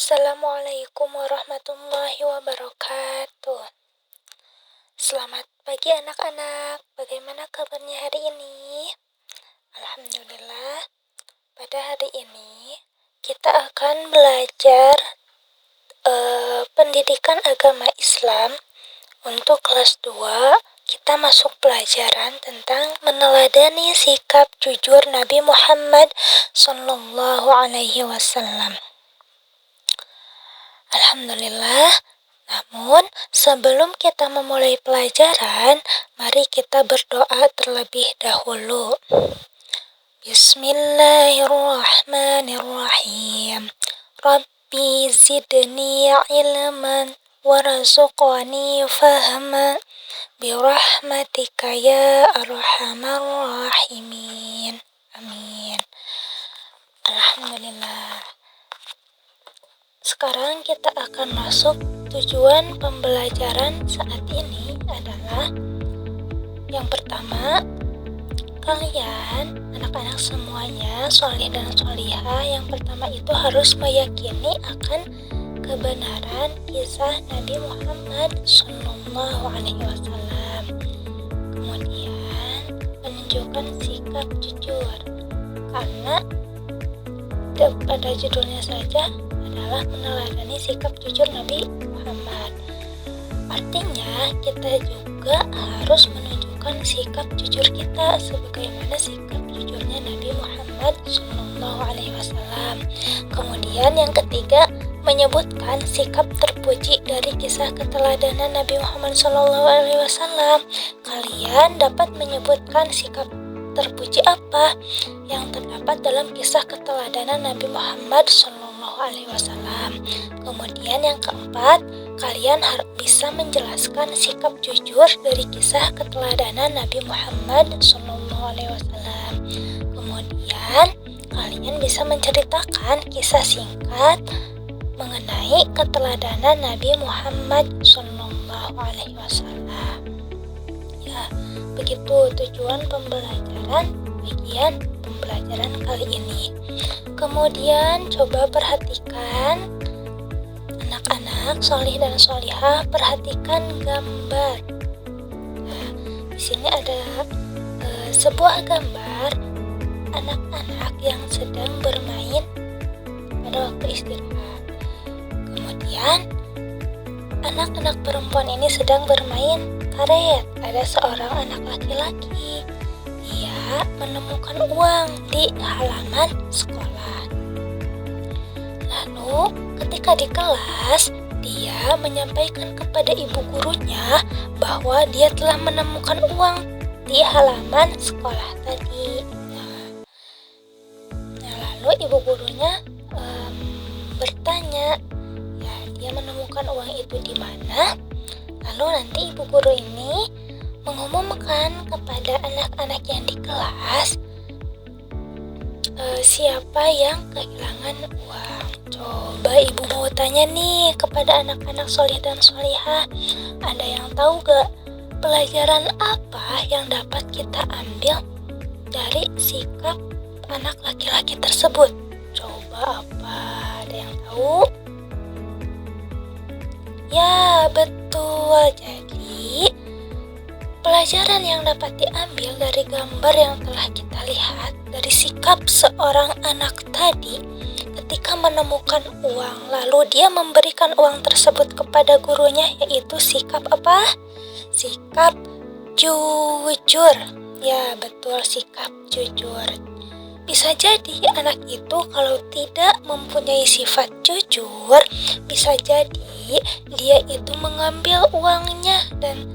Assalamualaikum warahmatullahi wabarakatuh. Selamat pagi anak-anak. Bagaimana kabarnya hari ini? Alhamdulillah. Pada hari ini kita akan belajar pendidikan agama Islam untuk kelas 2. Kita masuk pelajaran tentang meneladani sikap jujur Nabi Muhammad sallallahu alaihi wasallam. Alhamdulillah. Namun, sebelum kita memulai pelajaran, mari kita berdoa terlebih dahulu. Bismillahirrahmanirrahim. Rabbi zidni ilman warzuqni fahma birahmatika ya arhamar rahimin. Amin. Alhamdulillah. Sekarang kita akan masuk. Tujuan pembelajaran saat ini adalah yang pertama, kalian anak-anak semuanya, sholih dan sholihah, yang pertama itu harus meyakini akan kebenaran kisah Nabi Muhammad sallallahu alaihi wasallam. Kemudian menunjukkan sikap jujur, karena pada judulnya saja adalah meneladani sikap jujur Nabi Muhammad. Artinya kita juga harus menunjukkan sikap jujur kita sebagaimana sikap jujurnya Nabi Muhammad sallallahu alaihi wasallam. Kemudian yang ketiga, menyebutkan sikap terpuji dari kisah keteladanan Nabi Muhammad sallallahu alaihi wasallam. Kalian dapat menyebutkan sikap terpuji apa yang terdapat dalam kisah keteladanan Nabi Muhammad sallallahu alaihi wasallam. Kemudian yang keempat, kalian harus bisa menjelaskan sikap jujur dari kisah keteladanan Nabi Muhammad sallallahu alaihi wasallam. Kemudian kalian bisa menceritakan kisah singkat mengenai keteladanan Nabi Muhammad sallallahu alaihi wasallam. Ya, begitu tujuan pembelajaran bagian pembelajaran kali ini. Kemudian coba perhatikan anak-anak sholih dan sholihah, perhatikan gambar. Nah, di sini ada sebuah gambar anak-anak yang sedang bermain pada waktu istirahat. Kemudian anak-anak perempuan ini sedang bermain karet. Ada seorang anak laki-laki. Dia menemukan uang di halaman sekolah. Lalu ketika di kelas, dia menyampaikan kepada ibu gurunya bahwa dia telah menemukan uang di halaman sekolah tadi. Nah, lalu ibu gurunya bertanya, ya, dia menemukan uang itu di mana? Lalu nanti ibu guru ini mengumumkan kepada anak-anak yang di kelas siapa yang kehilangan uang. Coba ibu mau tanya nih kepada anak-anak sholih dan sholihah, ada yang tahu gak pelajaran apa yang dapat kita ambil dari sikap anak laki-laki tersebut? Coba apa? Ada yang tahu? Ya, betul. Jadi pelajaran yang dapat diambil dari gambar yang telah kita lihat dari sikap seorang anak tadi ketika menemukan uang, lalu dia memberikan uang tersebut kepada gurunya, yaitu sikap apa? Sikap jujur. Ya, betul, sikap jujur. Bisa jadi anak itu kalau tidak mempunyai sifat jujur, bisa jadi dia itu mengambil uangnya dan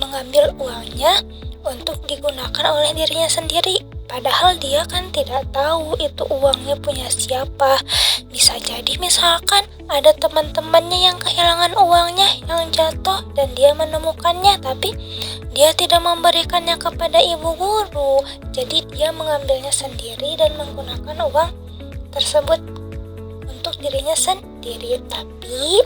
mengambil uangnya untuk digunakan oleh dirinya sendiri. Padahal dia kan tidak tahu itu uangnya punya siapa. Bisa jadi misalkan ada teman-temannya yang kehilangan uangnya yang jatuh dan dia menemukannya, tapi dia tidak memberikannya kepada ibu guru. Jadi dia mengambilnya sendiri dan menggunakan uang tersebut untuk dirinya sendiri. Tapi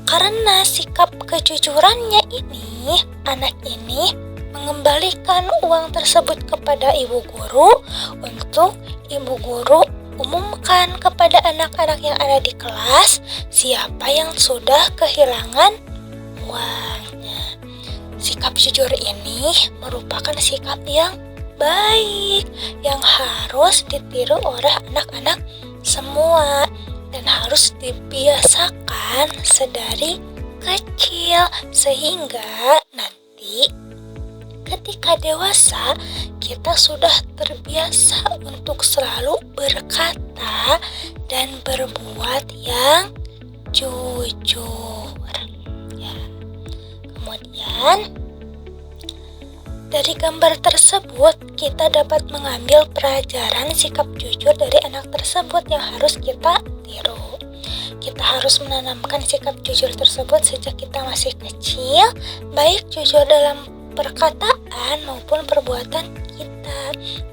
karena sikap kejujurannya ini, anak ini mengembalikan uang tersebut kepada ibu guru untuk ibu guru umumkan menanyakan kepada anak-anak yang ada di kelas siapa yang sudah kehilangan uangnya. Sikap jujur ini merupakan sikap yang baik yang harus ditiru oleh anak-anak semua dan harus dibiasakan sedari kecil sehingga nanti ketika dewasa kita sudah terbiasa untuk selalu berkata dan berbuat yang jujur. Ya. Kemudian dari gambar tersebut kita dapat mengambil pelajaran sikap jujur dari anak tersebut yang harus kita tiru. Kita harus menanamkan sikap jujur tersebut sejak kita masih kecil, baik jujur dalam perkataan maupun perbuatan kita.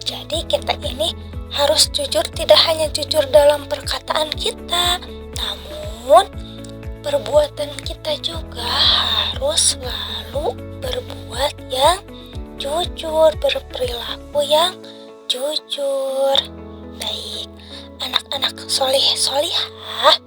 Jadi kita ini harus jujur, tidak hanya jujur dalam perkataan kita, namun perbuatan kita juga harus selalu berbuat yang jujur, berperilaku yang jujur. Baik, anak-anak soleh-solihah,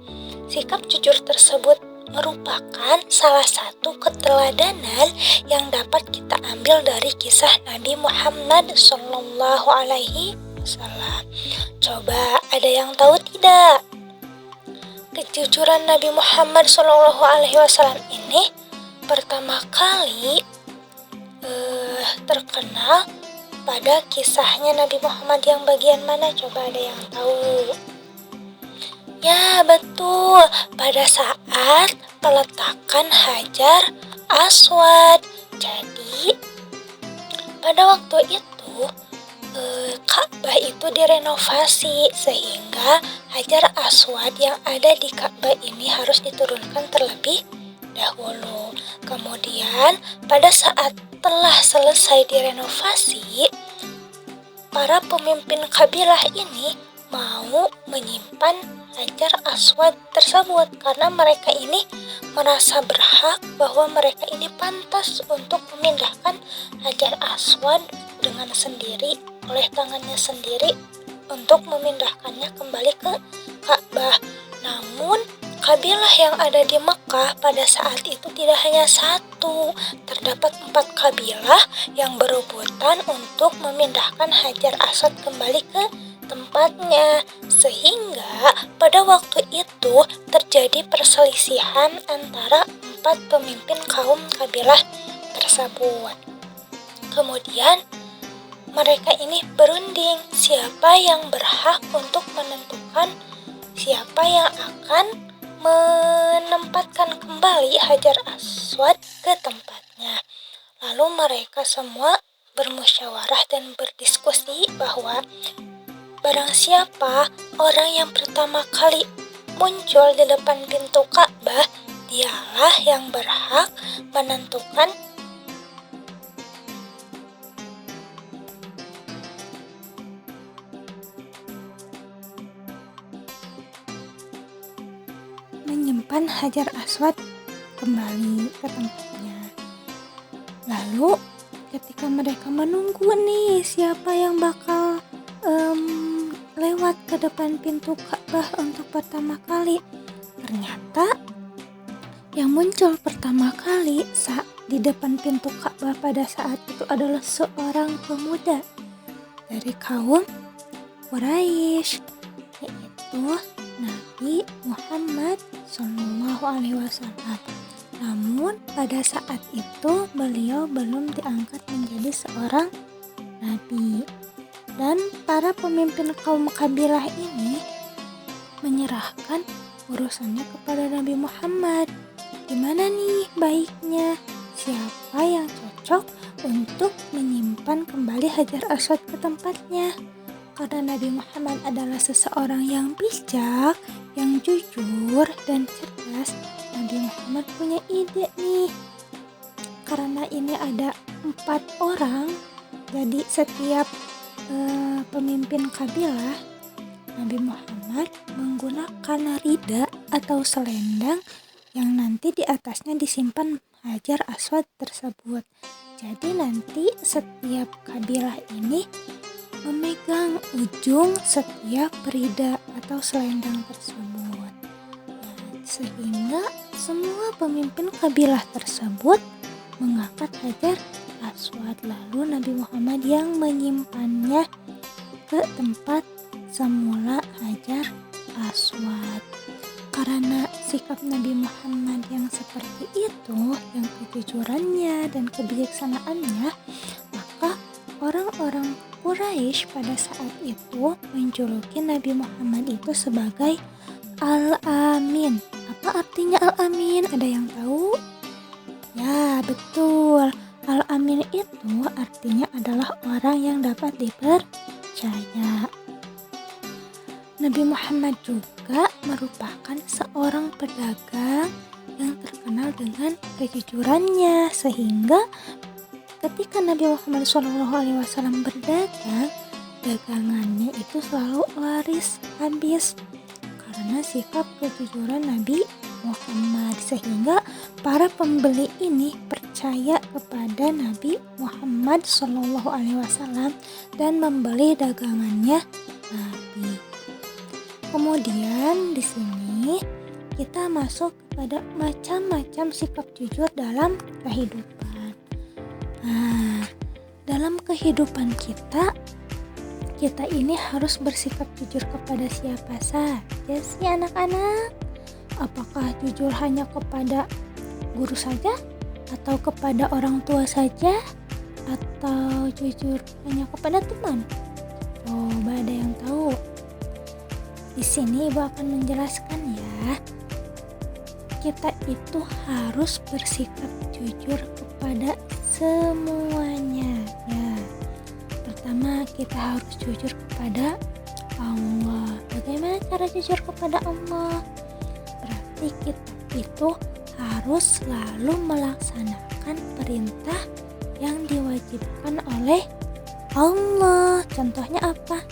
sikap jujur tersebut merupakan salah satu keteladanan yang dapat kita ambil dari kisah Nabi Muhammad SAW. Coba ada yang tahu tidak? Kejujuran Nabi Muhammad SAW ini pertama kali terkenal pada kisahnya Nabi Muhammad yang bagian mana? Coba ada yang tahu? Ya betul, pada saat peletakan Hajar Aswad. Jadi pada waktu itu Ka'bah itu direnovasi sehingga Hajar Aswad yang ada di Ka'bah ini harus diturunkan terlebih dahulu. Kemudian pada saat telah selesai direnovasi, para pemimpin kabilah ini mau menyimpan Hajar Aswad tersebut karena mereka ini merasa berhak bahwa mereka ini pantas untuk memindahkan Hajar Aswad dengan sendiri oleh tangannya sendiri untuk memindahkannya kembali ke Ka'bah. Namun kabilah yang ada di Mekah pada saat itu tidak hanya satu, terdapat 4 kabilah yang berebutan untuk memindahkan Hajar Aswad kembali ke tempatnya, sehingga pada waktu itu terjadi perselisihan antara 4 pemimpin kaum kabilah tersebut. Kemudian mereka ini berunding siapa yang berhak untuk menentukan siapa yang akan menempatkan kembali Hajar Aswad ke tempatnya. Lalu mereka semua bermusyawarah dan berdiskusi bahwa barang siapa orang yang pertama kali muncul di depan pintu Ka'bah, dialah yang berhak menentukan menyimpan Hajar Aswad kembali ke tempatnya. Lalu ketika mereka menunggu nih siapa yang bakal lewat ke depan pintu Ka'bah untuk pertama kali, ternyata yang muncul pertama kali saat di depan pintu Ka'bah pada saat itu adalah seorang pemuda dari kaum Quraisy, yaitu Nabi Muhammad SAW. Namun pada saat itu beliau belum diangkat menjadi seorang nabi. Dan para pemimpin kaum kabilah ini menyerahkan urusannya kepada Nabi Muhammad. Gimana nih baiknya? Siapa yang cocok untuk menyimpan kembali Hajar Aswad ke tempatnya? Karena Nabi Muhammad adalah seseorang yang bijak, yang jujur dan cerdas, Nabi Muhammad punya ide nih. Karena ini ada 4 orang, jadi setiap pemimpin kabilah, Nabi Muhammad menggunakan rida atau selendang yang nanti di atasnya disimpan Hajar Aswad tersebut. Jadi nanti setiap kabilah ini memegang ujung setiap perida atau selendang tersebut. Sehingga semua pemimpin kabilah tersebut mengangkat Hajar Aswad, lalu Nabi Muhammad yang menyimpannya ke tempat semula Hajar Aswad. Karena sikap Nabi Muhammad yang seperti itu, yang kejujurannya dan kebijaksanaannya, maka orang-orang Quraisy pada saat itu menjuluki Nabi Muhammad itu sebagai Al-Amin. Apa artinya Al-Amin? Ada yang tahu? Ya, betul. Al-Amin itu artinya adalah orang yang dapat dipercaya. Nabi Muhammad juga merupakan seorang pedagang yang terkenal dengan kejujurannya, sehingga ketika Nabi Muhammad SAW berdagang, dagangannya itu selalu laris habis karena sikap kejujuran Nabi Muhammad, sehingga para pembeli ini percaya kepada Nabi Muhammad SAW dan membeli dagangannya Nabi. Kemudian di sini kita masuk kepada macam-macam sikap jujur dalam kehidupan. Nah, dalam kehidupan kita ini harus bersikap jujur kepada siapa saja sih anak-anak? Apakah jujur hanya kepada guru saja? Atau kepada orang tua saja? Atau jujur hanya kepada teman? Coba ada yang tahu? Di sini Ibu akan menjelaskan ya. Kita itu harus bersikap jujur kepada semuanya ya. Pertama, kita harus jujur kepada Allah. Bagaimana cara jujur kepada Allah? Berarti kita itu harus selalu melaksanakan perintah yang diwajibkan oleh Allah. Contohnya apa?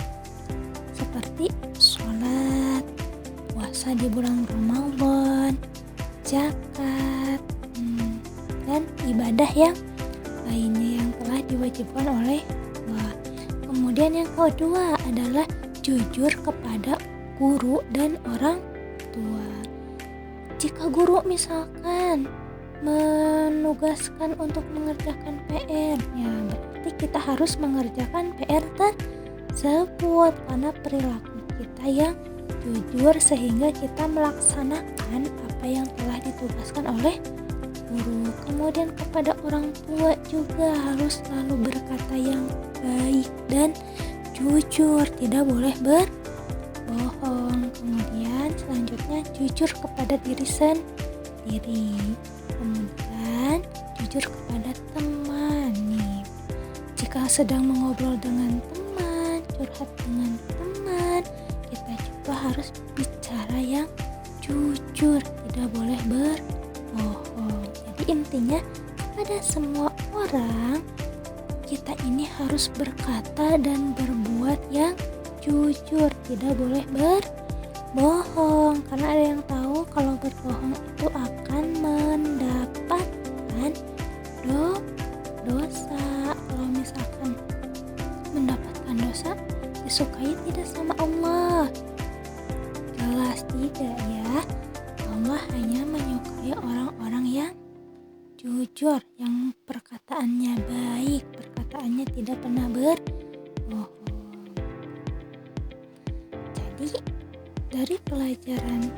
Seperti sholat, puasa di bulan Ramadan, zakat, dan ibadah yang lainnya yang telah diwajibkan oleh Allah. Kemudian yang kedua adalah jujur kepada guru dan orang tua. Jika guru misalkan menugaskan untuk mengerjakan PR, ya berarti kita harus mengerjakan PR tersebut karena perilaku kita yang jujur, sehingga kita melaksanakan apa yang telah ditugaskan oleh guru. Kemudian kepada orang tua juga harus selalu berkata yang baik dan jujur, tidak boleh berbohong. Kemudian selanjutnya jujur kepada diri sendiri. Kemudian jujur kepada teman nih. Jika sedang mengobrol dengan teman, curhat dengan teman, kita juga harus bicara yang jujur, tidak boleh berbohong. Jadi intinya pada semua orang kita ini harus berkata dan berbuat yang jujur, tidak boleh berbohong. Karena ada yang tahu kalau berbohong itu akan mendapatkan dosa. Kalau misalkan mendapatkan dosa, disukai tidak sama Allah? Jelas tidak ya. Allah hanya menyukai orang-orang yang jujur, yang perkataannya baik, perkataannya tidak pernah berbohong. Jadi dari pelajaran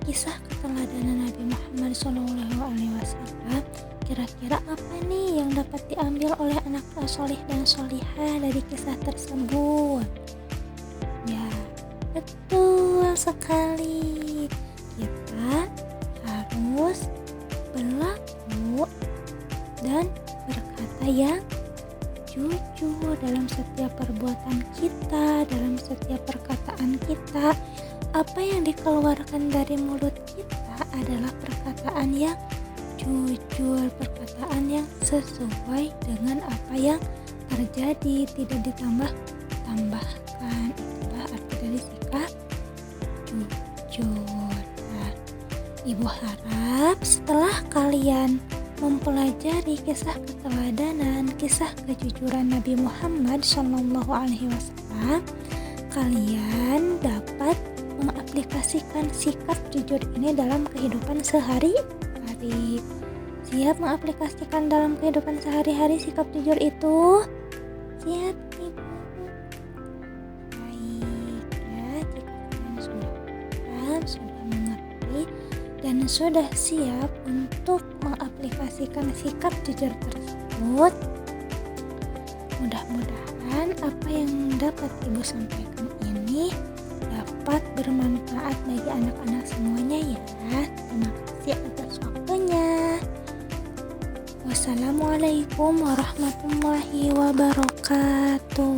kisah keteladanan Nabi Muhammad SAW, kira-kira apa nih yang dapat diambil oleh anak solih dan solihah dari kisah tersebut? Ya, betul sekali. Kita harus berlaku dan berkata yang jujur dalam setiap perbuatan kita, dalam setiap perkataan kita. Apa yang dikeluarkan dari mulut kita adalah perkataan yang jujur, perkataan yang sesuai dengan apa yang terjadi, tidak ditambah-tambahkan. Itulah arti dari sikap jujur. Nah, Ibu harap setelah kalian mempelajari kisah keteladanan, kisah kejujuran Nabi Muhammad SAW, kalian dapat mengaplikasikan sikap jujur ini dalam kehidupan sehari-hari. Siap mengaplikasikan dalam kehidupan sehari-hari sikap jujur itu? Siap, Ibu? Baik ya, jika kalian sudah paham, sudah mengerti, dan sudah siap untuk mengaplikasikan sikap jujur tersebut, mudah-mudahan apa yang dapat Ibu sampaikan ini dapat bermanfaat bagi anak-anak semuanya ya. Terima kasih atas waktunya. Wassalamualaikum warahmatullahi wabarakatuh.